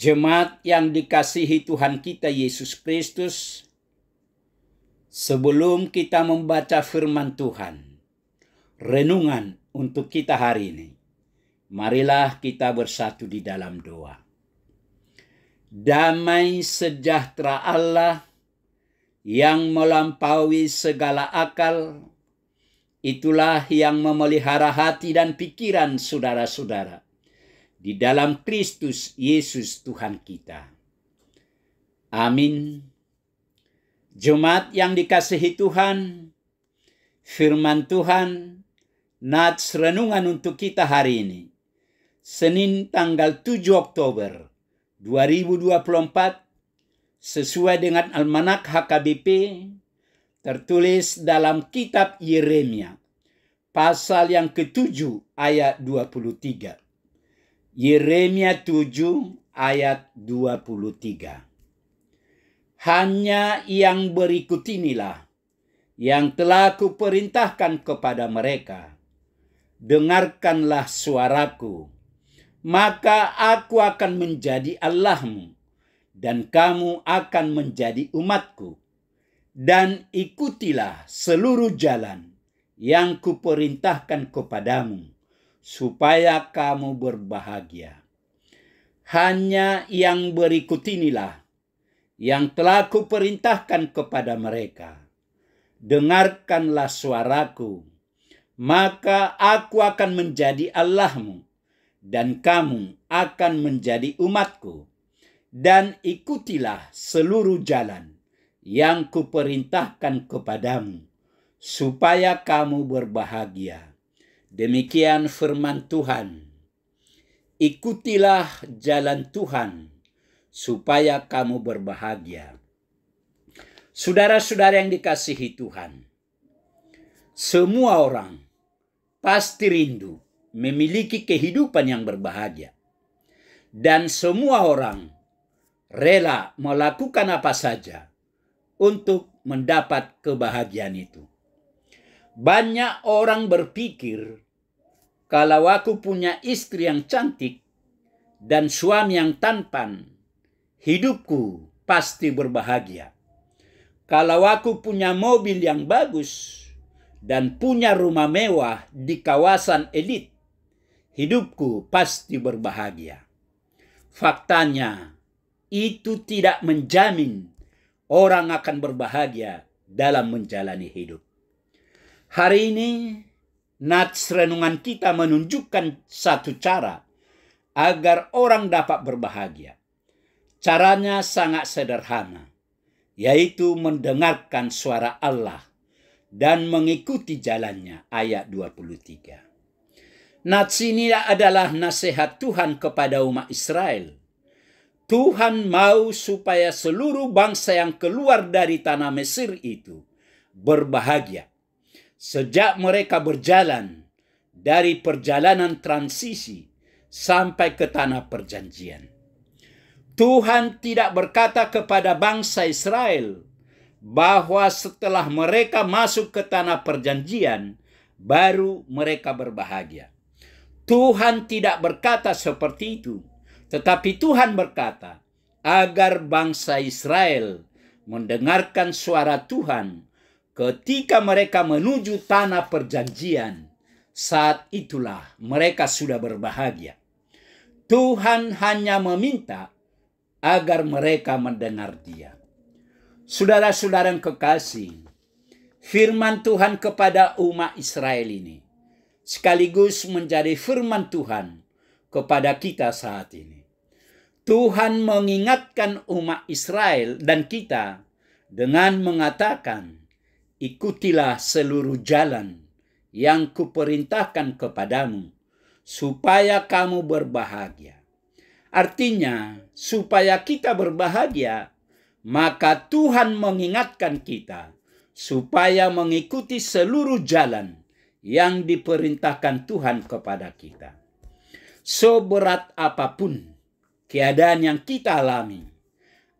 Jemaat yang dikasihi Tuhan kita Yesus Kristus, sebelum kita membaca firman Tuhan, renungan untuk kita hari ini, marilah kita bersatu di dalam doa. Damai sejahtera Allah yang melampaui segala akal, itulah yang memelihara hati dan pikiran saudara-saudara di dalam Kristus Yesus Tuhan kita. Amin. Jemaat yang dikasihi Tuhan, firman Tuhan, nats renungan untuk kita hari ini, Senin tanggal 7 Oktober 2024, sesuai dengan Almanak HKBP, tertulis dalam kitab Yeremia, pasal yang ke-7 ayat 23. Yeremia 7 ayat 23. Hanya yang berikut inilah yang telah kuperintahkan kepada mereka. Dengarkanlah suaraku, maka aku akan menjadi Allahmu, dan kamu akan menjadi umatku. Dan ikutilah seluruh jalan yang kuperintahkan kepadamu, supaya kamu berbahagia. Hanya yang berikut inilah yang telah kuperintahkan kepada mereka. Dengarkanlah suaraku, maka aku akan menjadi Allahmu, dan kamu akan menjadi umatku. Dan ikutilah seluruh jalan yang kuperintahkan kepadamu, supaya kamu berbahagia. Demikian firman Tuhan. Ikutilah jalan Tuhan, supaya kamu berbahagia. Saudara-saudara yang dikasihi Tuhan, semua orang pasti rindu memiliki kehidupan yang berbahagia. Dan semua orang rela melakukan apa saja untuk mendapat kebahagiaan itu. Banyak orang berpikir, kalau aku punya istri yang cantik dan suami yang tampan, hidupku pasti berbahagia. Kalau aku punya mobil yang bagus dan punya rumah mewah di kawasan elit, hidupku pasti berbahagia. Faktanya, itu tidak menjamin orang akan berbahagia dalam menjalani hidup. Hari ini, nats renungan kita menunjukkan satu cara agar orang dapat berbahagia. Caranya sangat sederhana, yaitu mendengarkan suara Allah dan mengikuti jalannya, ayat 23. Nats ini adalah nasihat Tuhan kepada umat Israel. Tuhan mau supaya seluruh bangsa yang keluar dari tanah Mesir itu berbahagia. Sejak mereka berjalan dari perjalanan transisi sampai ke tanah perjanjian. Tuhan tidak berkata kepada bangsa Israel bahwa setelah mereka masuk ke tanah perjanjian, baru mereka berbahagia. Tuhan tidak berkata seperti itu. Tetapi Tuhan berkata, agar bangsa Israel mendengarkan suara Tuhan ketika mereka menuju tanah perjanjian. Saat itulah mereka sudah berbahagia. Tuhan hanya meminta agar mereka mendengar Dia. Saudara-saudara yang kekasih, firman Tuhan kepada umat Israel ini sekaligus menjadi firman Tuhan kepada kita saat ini. Tuhan mengingatkan umat Israel dan kita dengan mengatakan, ikutilah seluruh jalan yang kuperintahkan kepadamu, supaya kamu berbahagia. Artinya, supaya kita berbahagia, maka Tuhan mengingatkan kita supaya mengikuti seluruh jalan yang diperintahkan Tuhan kepada kita. Seberat apapun keadaan yang kita alami,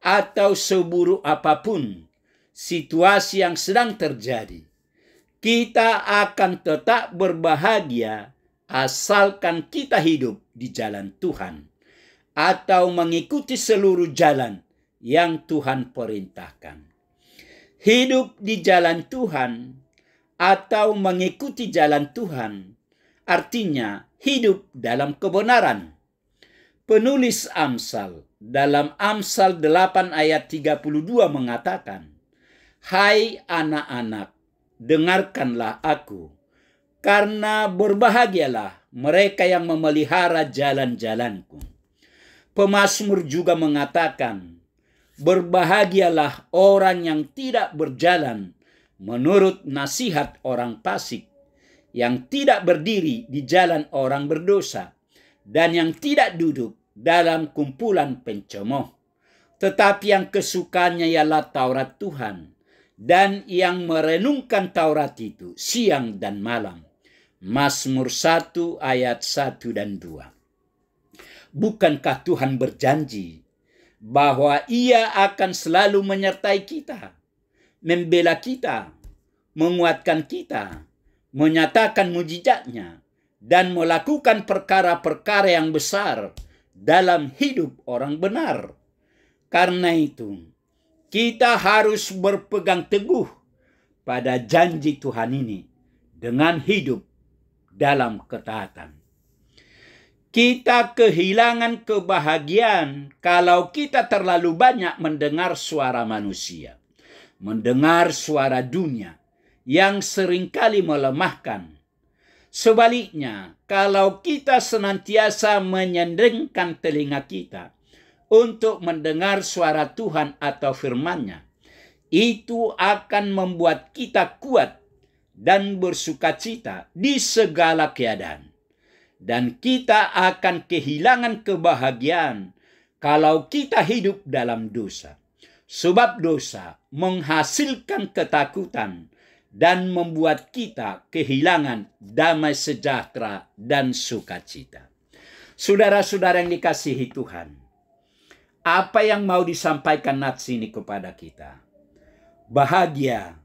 atau seburuk apapun situasi yang sedang terjadi, kita akan tetap berbahagia asalkan kita hidup di jalan Tuhan. atau mengikuti seluruh jalan yang Tuhan perintahkan. Hidup di jalan Tuhan atau mengikuti jalan Tuhan artinya hidup dalam kebenaran. Penulis Amsal dalam Amsal 8 ayat 32 mengatakan, "Hai anak-anak, dengarkanlah aku, karena berbahagialah mereka yang memelihara jalan-jalanku." Pemazmur juga mengatakan, "Berbahagialah orang yang tidak berjalan menurut nasihat orang fasik, yang tidak berdiri di jalan orang berdosa, dan yang tidak duduk dalam kumpulan pencemooh. Tetapi yang kesukaannya ialah Taurat Tuhan, dan yang merenungkan Taurat itu siang dan malam." Mazmur 1 ayat 1 dan 2. Bukankah Tuhan berjanji bahwa Ia akan selalu menyertai kita, membela kita, menguatkan kita, menyatakan mujizatnya, dan melakukan perkara-perkara yang besar dalam hidup orang benar? Karena itu, kita harus berpegang teguh pada janji Tuhan ini dengan hidup dalam ketaatan. Kita kehilangan kebahagiaan kalau kita terlalu banyak mendengar suara manusia, mendengar suara dunia yang seringkali melemahkan. Sebaliknya, kalau kita senantiasa menyendengkan telinga kita untuk mendengar suara Tuhan atau firman-Nya, itu akan membuat kita kuat dan bersukacita di segala keadaan. Dan kita akan kehilangan kebahagiaan kalau kita hidup dalam dosa. Sebab dosa menghasilkan ketakutan dan membuat kita kehilangan damai sejahtera dan sukacita. Saudara-saudara yang dikasihi Tuhan, apa yang mau disampaikan nats ini kepada kita? Bahagia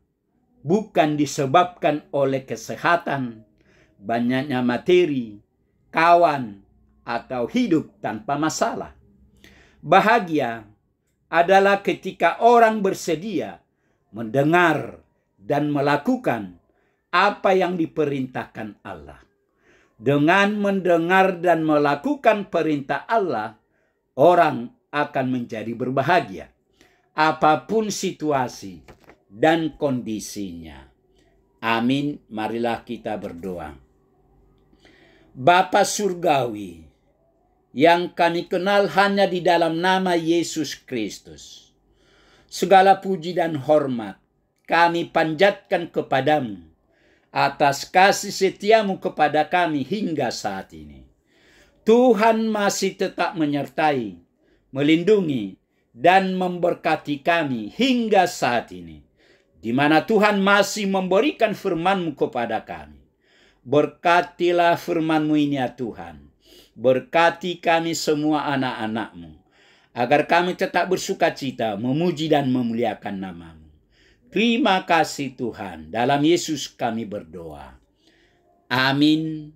bukan disebabkan oleh kesehatan, banyaknya materi, kawan, atau hidup tanpa masalah. Bahagia adalah ketika orang bersedia mendengar dan melakukan apa yang diperintahkan Allah. Dengan mendengar dan melakukan perintah Allah, orang akan menjadi berbahagia, apapun situasi dan kondisinya. Amin. Marilah kita berdoa. Bapa Surgawi, yang kami kenal hanya di dalam nama Yesus Kristus, segala puji dan hormat kami panjatkan kepadamu atas kasih setiamu kepada kami hingga saat ini. Tuhan masih tetap menyertai, melindungi, dan memberkati kami hingga saat ini, di mana Tuhan masih memberikan firman-Mu kepada kami. Berkatilah firman-Mu ini ya Tuhan. Berkati kami semua anak-anak-Mu, agar kami tetap bersukacita, memuji dan memuliakan nama-Mu. Terima kasih Tuhan. Dalam Yesus kami berdoa. Amin.